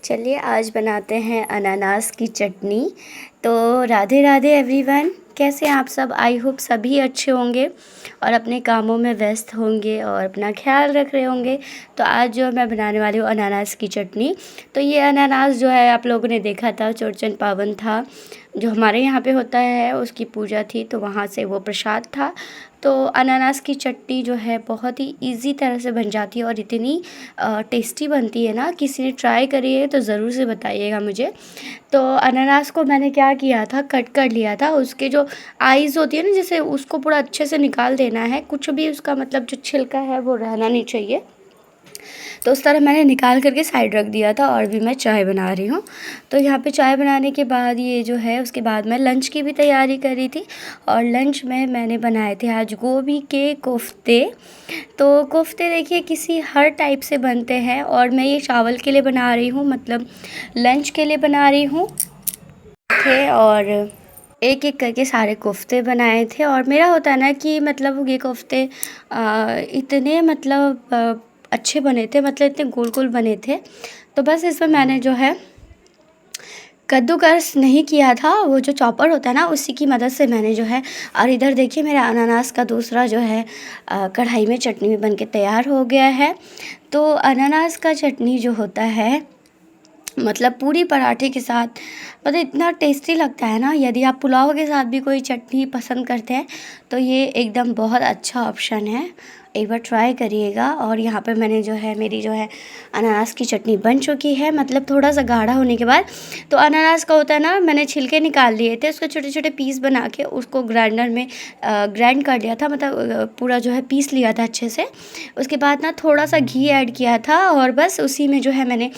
चलिए आज बनाते हैं अनानास की चटनी। तो राधे राधे एवरीवन, कैसे हैं आप सब? आई होप सभी अच्छे होंगे और अपने कामों में व्यस्त होंगे और अपना ख्याल रख रहे होंगे। तो आज जो मैं बनाने वाली हूँ अनानास की चटनी। तो ये अनानास जो है आप लोगों ने देखा था, चौरचन पावन था जो हमारे यहाँ पे होता है, उसकी पूजा थी तो वहाँ से वो प्रसाद था। तो अनानास की चटनी जो है बहुत ही इजी तरह से बन जाती है और इतनी टेस्टी बनती है ना, किसी ने ट्राई करी है तो ज़रूर से बताइएगा मुझे। तो अनानास को मैंने क्या किया था, कट कर लिया था। उसके जो आइज़ होती है ना, जैसे उसको पूरा अच्छे से निकाल देना है, कुछ भी उसका मतलब जो छिलका है वो रहना नहीं चाहिए। तो उस तरह मैंने निकाल करके साइड रख दिया था और भी मैं चाय बना रही हूँ। तो यहाँ पे चाय बनाने के बाद ये जो है, उसके बाद मैं लंच की भी तैयारी करी थी और लंच में मैंने बनाए थे आज गोभी के कोफ्ते। तो कोफ्ते देखिए किसी हर टाइप से बनते हैं और मैं ये चावल के लिए बना रही हूँ, मतलब लंच के लिए बना रही हूँ थे। और एक एक करके सारे कोफ्ते बनाए थे और मेरा होता है ना कि मतलब ये कोफ्ते इतने मतलब अच्छे बने थे, मतलब इतने गोल गोल बने थे। तो बस इसमें मैंने जो है कद्दूकस नहीं किया था, वो जो चॉपर होता है ना उसी की मदद से मैंने जो है। और इधर देखिए मेरा अनानास का दूसरा जो है कढ़ाई में चटनी भी बन के तैयार हो गया है। तो अनानास का चटनी जो होता है मतलब पूरी पराठे के साथ मतलब इतना टेस्टी लगता है ना। यदि आप पुलाव के साथ भी कोई चटनी पसंद करते हैं तो ये एकदम बहुत अच्छा ऑप्शन है, एक बार ट्राई करिएगा। और यहाँ पे मैंने जो है, मेरी जो है अनानास की चटनी बन चुकी है, मतलब थोड़ा सा गाढ़ा होने के बाद। तो अनानास का होता है ना, मैंने छिलके निकाल लिए थे, उसके छोटे छोटे पीस बना के उसको ग्राइंडर में ग्राइंड कर लिया था, मतलब पूरा जो है पीस लिया था अच्छे से। उसके बाद ना थोड़ा सा घी ऐड किया था और बस उसी में जो है मैंने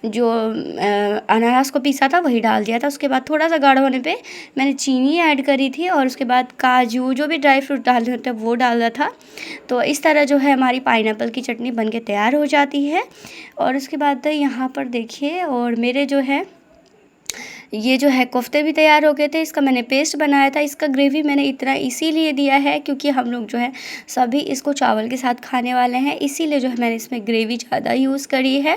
जो अनानास को पीसा था वही डाल दिया था। उसके बाद थोड़ा सा गाढ़ा होने पे मैंने चीनी ऐड करी थी और उसके बाद काजू, जो भी ड्राई फ्रूट डालने होते हैं वो डाला था। तो इस तरह जो है हमारी पाइनएप्पल की चटनी बन के तैयार हो जाती है। और उसके बाद यहाँ पर देखिए, और मेरे जो है ये जो है कोफ्ते भी तैयार हो गए थे। इसका मैंने पेस्ट बनाया था। इसका ग्रेवी मैंने इतना इसीलिए दिया है क्योंकि हम लोग जो है सभी इसको चावल के साथ खाने वाले हैं, इसीलिए जो है मैंने इसमें ग्रेवी ज़्यादा यूज़ करी है।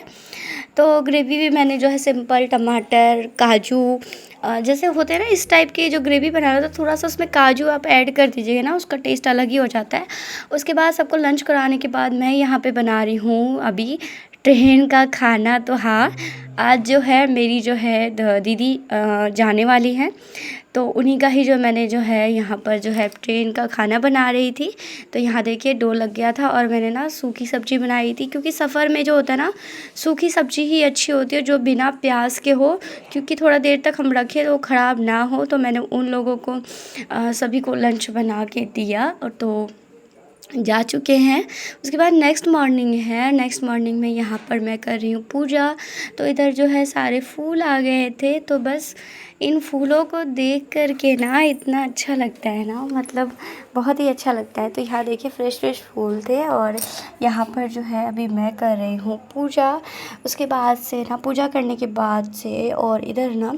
तो ग्रेवी भी मैंने जो है सिंपल टमाटर, काजू जैसे होते हैं ना इस टाइप की जो ग्रेवी बनाना, तो थोड़ा सा उसमें काजू आप ऐड कर दीजिएगा ना, उसका टेस्ट अलग ही हो जाता है। उसके बाद सबको लंच कराने के बाद मैं यहाँ पे बना रही हूँ अभी ट्रेन का खाना। तो हाँ, आज जो है मेरी जो है दीदी जाने वाली हैं, तो उन्हीं का ही जो मैंने जो है यहाँ पर जो है ट्रेन का खाना बना रही थी। तो यहाँ देखिए डो लग गया था और मैंने ना सूखी सब्ज़ी बनाई थी, क्योंकि सफ़र में जो होता है ना सूखी सब्ज़ी ही अच्छी होती है जो बिना प्याज के हो, क्योंकि थोड़ा देर तक हम रखें तो ख़राब ना हो। तो मैंने उन लोगों को सभी को लंच बना के दिया और तो जा चुके हैं। उसके बाद नेक्स्ट मॉर्निंग है, नेक्स्ट मॉर्निंग में यहाँ पर मैं कर रही हूँ पूजा। तो इधर जो है सारे फूल आ गए थे, तो बस इन फूलों को देख कर के ना इतना अच्छा लगता है ना, मतलब बहुत ही अच्छा लगता है। तो यहाँ देखिए फ्रेश फ्रेश फूल थे और यहाँ पर जो है अभी मैं कर रही हूँ पूजा। उसके बाद से ना, पूजा करने के बाद से और इधर ना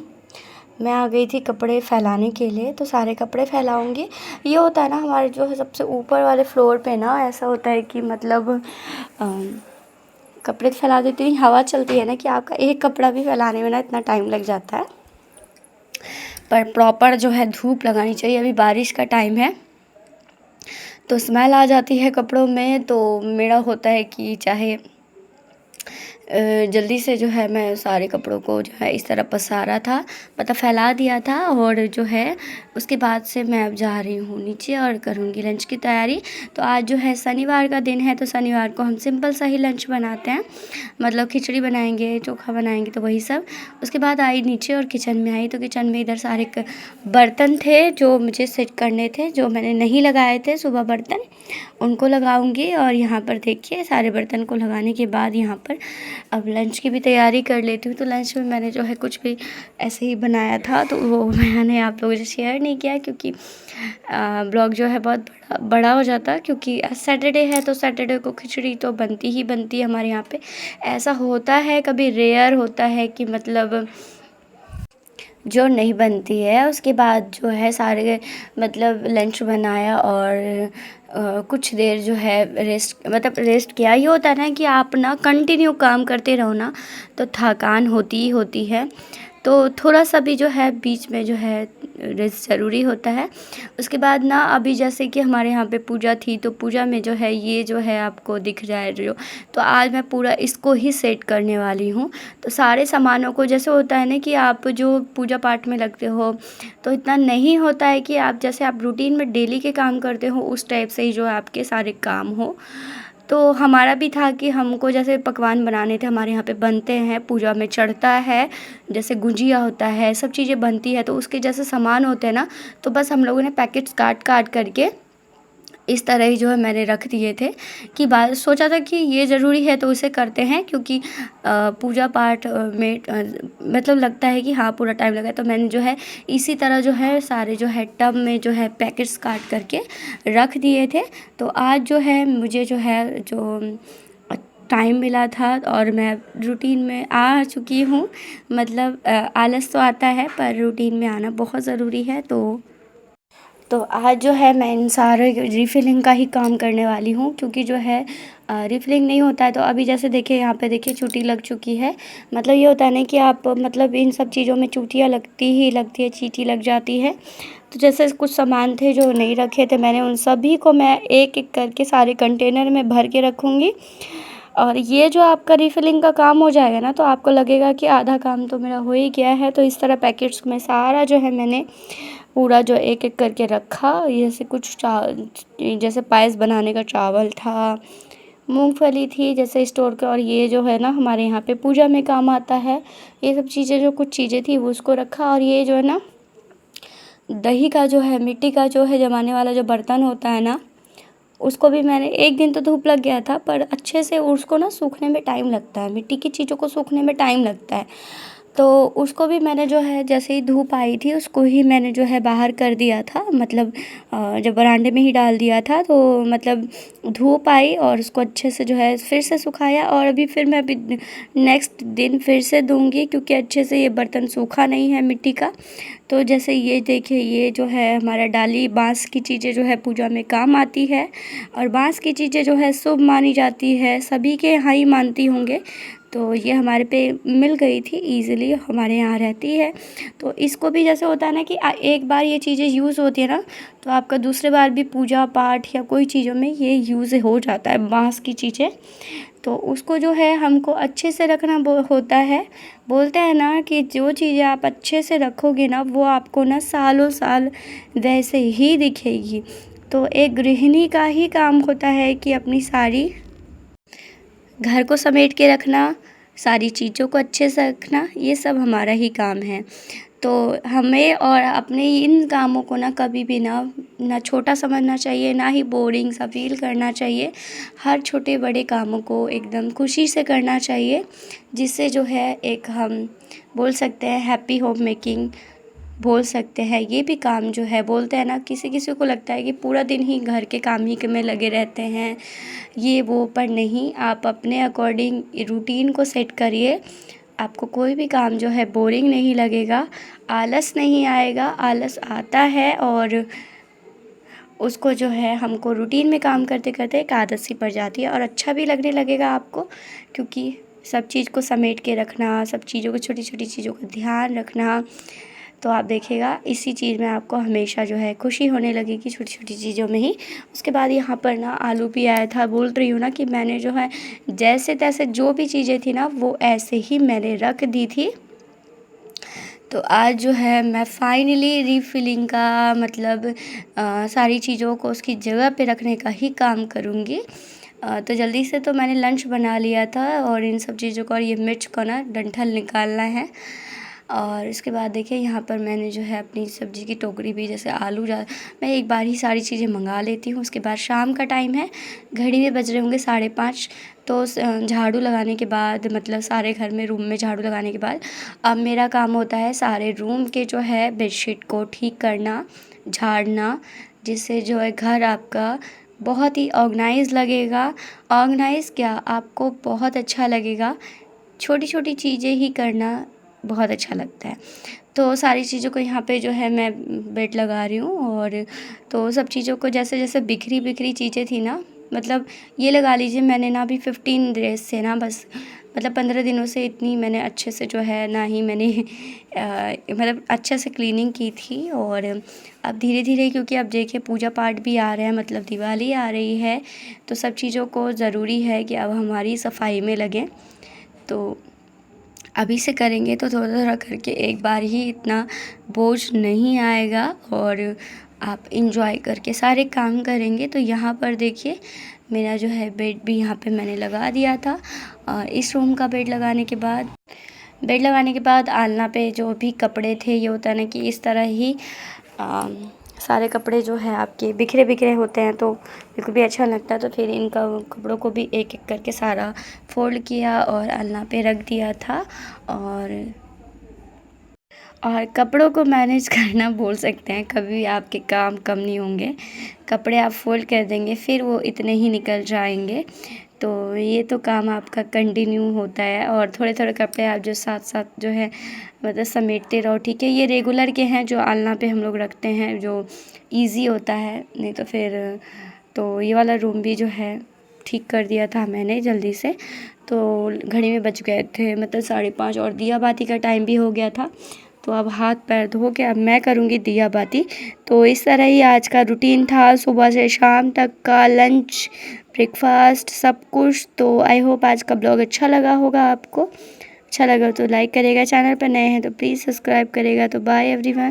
मैं आ गई थी कपड़े फैलाने के लिए, तो सारे कपड़े फैलाऊंगी। ये होता है ना हमारे जो है सबसे ऊपर वाले फ्लोर पे ना, ऐसा होता है कि मतलब कपड़े फैला देती हूँ, हवा चलती है ना कि आपका एक कपड़ा भी फैलाने में ना इतना टाइम लग जाता है। पर प्रॉपर जो है धूप लगानी चाहिए। अभी बारिश का टाइम है तो स्मेल आ जाती है कपड़ों में, तो मेरा होता है कि चाहे जल्दी से जो है मैं सारे कपड़ों को जो है इस तरह पसारा था, मतलब फैला दिया था। और जो है उसके बाद से मैं अब जा रही हूँ नीचे और करूँगी लंच की तैयारी। तो आज जो है शनिवार का दिन है, तो शनिवार को हम सिंपल सा ही लंच बनाते हैं, मतलब खिचड़ी बनाएंगे, चोखा बनाएंगे, तो वही सब। उसके बाद आई नीचे और किचन में आई, तो किचन में इधर सारे बर्तन थे जो मुझे सेट करने थे, जो मैंने नहीं लगाए थे सुबह बर्तन, उनको लगाऊंगी। और यहाँ पर देखिए सारे बर्तन को लगाने के बाद यहाँ पर अब लंच की भी तैयारी कर लेती हूँ। तो लंच में मैंने जो है कुछ भी ऐसे ही बनाया था, तो वो मैंने आप लोगों से शेयर नहीं किया क्योंकि ब्लॉग जो है बहुत बड़ा हो जाता, क्योंकि सैटरडे है तो सैटरडे को खिचड़ी तो बनती ही बनती है हमारे यहाँ पे। ऐसा होता है, कभी रेयर होता है कि मतलब जो नहीं बनती है। उसके बाद जो है सारे मतलब लंच बनाया और कुछ देर जो है रेस्ट किया। ये होता है ना कि आप ना कंटिन्यू काम करते रहो ना तो थकान होती ही होती है। तो थोड़ा सा भी जो है बीच में जो है रेस्ट ज़रूरी होता है। उसके बाद ना अभी जैसे कि हमारे यहाँ पे पूजा थी, तो पूजा में जो है ये जो है आपको दिख जाए जो, तो आज मैं पूरा इसको ही सेट करने वाली हूँ। तो सारे सामानों को, जैसे होता है ना कि आप जो पूजा पाठ में लगते हो तो इतना नहीं होता है कि आप जैसे आप रूटीन में डेली के काम करते हो उस टाइप से ही जो आपके सारे काम हो। तो हमारा भी था कि हमको जैसे पकवान बनाने थे, हमारे यहाँ पे बनते हैं, पूजा में चढ़ता है, जैसे गुजिया होता है, सब चीज़ें बनती है। तो उसके जैसे सामान होते हैं ना, तो बस हम लोगों ने पैकेट्स काट काट करके इस तरह ही जो है मैंने रख दिए थे कि बाद सोचा था कि ये ज़रूरी है तो उसे करते हैं, क्योंकि पूजा पाठ में मतलब लगता है कि हाँ पूरा टाइम लगा। तो मैंने जो है इसी तरह जो है सारे जो है टब में जो है पैकेट्स काट करके रख दिए थे। तो आज जो है मुझे जो है जो टाइम मिला था और मैं रूटीन में आ चुकी हूँ। मतलब आलस तो आता है पर रूटीन में आना बहुत ज़रूरी है। तो आज जो है मैं इन सारे रीफिलिंग का ही काम करने वाली हूँ, क्योंकि जो है रीफिलिंग नहीं होता है तो अभी जैसे देखिए यहाँ पे देखिए चूटी लग चुकी है। मतलब ये होता है ना कि आप मतलब इन सब चीज़ों में चूटियाँ लगती ही लगती है, चींटी लग जाती है। तो जैसे कुछ सामान थे जो नहीं रखे थे मैंने, उन सभी को मैं एक एक करके सारे कंटेनर में भर के रखूँगी। और ये जो आपका रीफिलिंग का काम हो जाएगा ना तो आपको लगेगा कि आधा काम तो मेरा हो ही गया है। तो इस तरह पैकेट्स में सारा जो है मैंने पूरा जो एक एक करके रखा। जैसे कुछ जैसे पायस बनाने का चावल था, मूंगफली थी जैसे स्टोर के, और ये जो है ना हमारे यहाँ पे पूजा में काम आता है, ये सब चीज़ें जो कुछ चीज़ें थी वो उसको रखा। और ये जो है ना दही का जो है मिट्टी का जो है जमाने वाला जो बर्तन होता है ना, उसको भी मैंने एक दिन तो धूप लग गया था पर अच्छे से उसको ना सूखने में टाइम लगता है, मिट्टी की चीज़ों को सूखने में टाइम लगता है। तो उसको भी मैंने जो है जैसे ही धूप आई थी उसको ही मैंने जो है बाहर कर दिया था, मतलब जब बरामदे में ही डाल दिया था। तो मतलब धूप आई और उसको अच्छे से जो है फिर से सुखाया, और अभी नेक्स्ट दिन फिर से दूंगी, क्योंकि अच्छे से ये बर्तन सूखा नहीं है मिट्टी का। तो जैसे ये देखिए ये जो है हमारा डाली बांस की चीज़ें जो है पूजा में काम आती है, और बांस की चीज़ें जो है शुभ मानी जाती है, सभी के यहाँ ही मानती होंगे। तो ये हमारे पे मिल गई थी ईज़िली, हमारे यहाँ रहती है। तो इसको भी जैसे होता है ना कि एक बार ये चीज़ें यूज़ होती है ना तो आपका दूसरे बार भी पूजा पाठ या कोई चीज़ों में ये यूज़ हो जाता है बांस की चीज़ें। तो उसको जो है हमको अच्छे से रखना होता है। बोलते हैं ना कि जो चीज़ें आप अच्छे से रखोगे ना वो आपको ना सालों साल वैसे ही दिखेगी। तो एक गृहिणी का ही काम होता है कि अपनी सारी घर को समेट के रखना, सारी चीज़ों को अच्छे से रखना, ये सब हमारा ही काम है। तो हमें और अपने इन कामों को ना कभी भी ना छोटा समझना चाहिए, ना ही बोरिंग सा फ़ील करना चाहिए। हर छोटे बड़े कामों को एकदम खुशी से करना चाहिए, जिससे जो है एक हम बोल सकते हैं हैप्पी होम मेकिंग बोल सकते हैं। ये भी काम जो है बोलते हैं ना, किसी किसी को लगता है कि पूरा दिन ही घर के काम ही में लगे रहते हैं ये वो, पर नहीं, आप अपने अकॉर्डिंग रूटीन को सेट करिए। आपको कोई भी काम जो है बोरिंग नहीं लगेगा, आलस नहीं आएगा। आलस आता है और उसको जो है हमको रूटीन में काम करते करते एक आदत सी पड़ जाती है, और अच्छा भी लगने लगेगा आपको, क्योंकि सब चीज़ को समेट के रखना, सब चीज़ों को छोटी छोटी चीज़ों का ध्यान रखना। तो आप देखिएगा इसी चीज़ में आपको हमेशा जो है खुशी होने लगेगी, छोटी छोटी चीज़ों में ही। उसके बाद यहाँ पर ना आलू भी आया था। बोल रही हूँ ना कि मैंने जो है जैसे तैसे जो भी चीज़ें थी ना वो ऐसे ही मैंने रख दी थी। तो आज जो है मैं फाइनली रीफिलिंग का मतलब सारी चीज़ों को उसकी जगह पे रखने का ही काम करूँगी। तो जल्दी से तो मैंने लंच बना लिया था, और इन सब चीज़ों को और ये मिर्च को ना डंठल निकालना है। और इसके बाद देखिए यहाँ पर मैंने जो है अपनी सब्ज़ी की टोकरी भी, जैसे आलू मैं एक बार ही सारी चीज़ें मंगा लेती हूँ। उसके बाद शाम का टाइम है, घड़ी में बज रहे होंगे 5:30। तो झाड़ू लगाने के बाद, मतलब सारे घर में रूम में झाड़ू लगाने के बाद अब मेरा काम होता है सारे रूम के जो है बेडशीट को ठीक करना, झाड़ना, जिससे जो है घर आपका बहुत ही ऑर्गेनाइज़ लगेगा। ऑर्गेनाइज़ क्या, आपको बहुत अच्छा लगेगा। छोटी छोटी चीज़ें ही करना बहुत अच्छा लगता है। तो सारी चीज़ों को यहाँ पे जो है मैं बेड लगा रही हूँ। और तो सब चीज़ों को जैसे जैसे बिखरी बिखरी चीज़ें थी ना, मतलब ये लगा लीजिए मैंने ना अभी 15 डेज़ से ना बस मतलब 15 दिनों से इतनी मैंने अच्छे से जो है ना ही मैंने मतलब अच्छे से क्लीनिंग की थी। और अब धीरे धीरे, क्योंकि अब देखिए पूजा पाठ भी आ रहा है, मतलब दिवाली आ रही है, तो सब चीज़ों को ज़रूरी है कि अब हमारी सफाई में लगें। तो अभी से करेंगे तो थोड़ा थोड़ा करके एक बार ही इतना बोझ नहीं आएगा और आप इंजॉय करके सारे काम करेंगे। तो यहाँ पर देखिए मेरा जो है बेड भी यहाँ पे मैंने लगा दिया था। इस रूम का बेड लगाने के बाद आलना पे जो भी कपड़े थे, ये होता है ना कि इस तरह ही अ, सारे कपड़े जो है आपके बिखरे बिखरे होते हैं तो बिल्कुल भी अच्छा लगता है। तो फिर इनका कपड़ों को भी एक एक करके सारा फोल्ड किया और आलना पे रख दिया था। और कपड़ों को मैनेज करना बोल सकते हैं, कभी आपके काम कम नहीं होंगे। कपड़े आप फ़ोल्ड कर देंगे फिर वो इतने ही निकल जाएंगे। तो ये तो काम आपका कंटिन्यू होता है। और थोड़े थोड़े कपड़े आप जो साथ साथ जो है मतलब समेटते रहो, ठीक है। ये रेगुलर के हैं जो आलना पे हम लोग रखते हैं, जो ईज़ी होता है। नहीं तो फिर तो ये वाला रूम भी जो है ठीक कर दिया था मैंने जल्दी से। तो घड़ी में बज गए थे मतलब 5:30 और दिया बाती का टाइम भी हो गया था। तो अब हाथ पैर धो के अब मैं करूँगी दिया बाती। तो इस तरह ही आज का रूटीन था, सुबह से शाम तक का लंच, ब्रेकफास्ट, सब कुछ। तो आई होप आज का ब्लॉग अच्छा लगा होगा आपको। अच्छा लगा तो लाइक करेगा, चैनल पर नए हैं तो प्लीज़ सब्सक्राइब करेगा। तो बाय एवरीवन।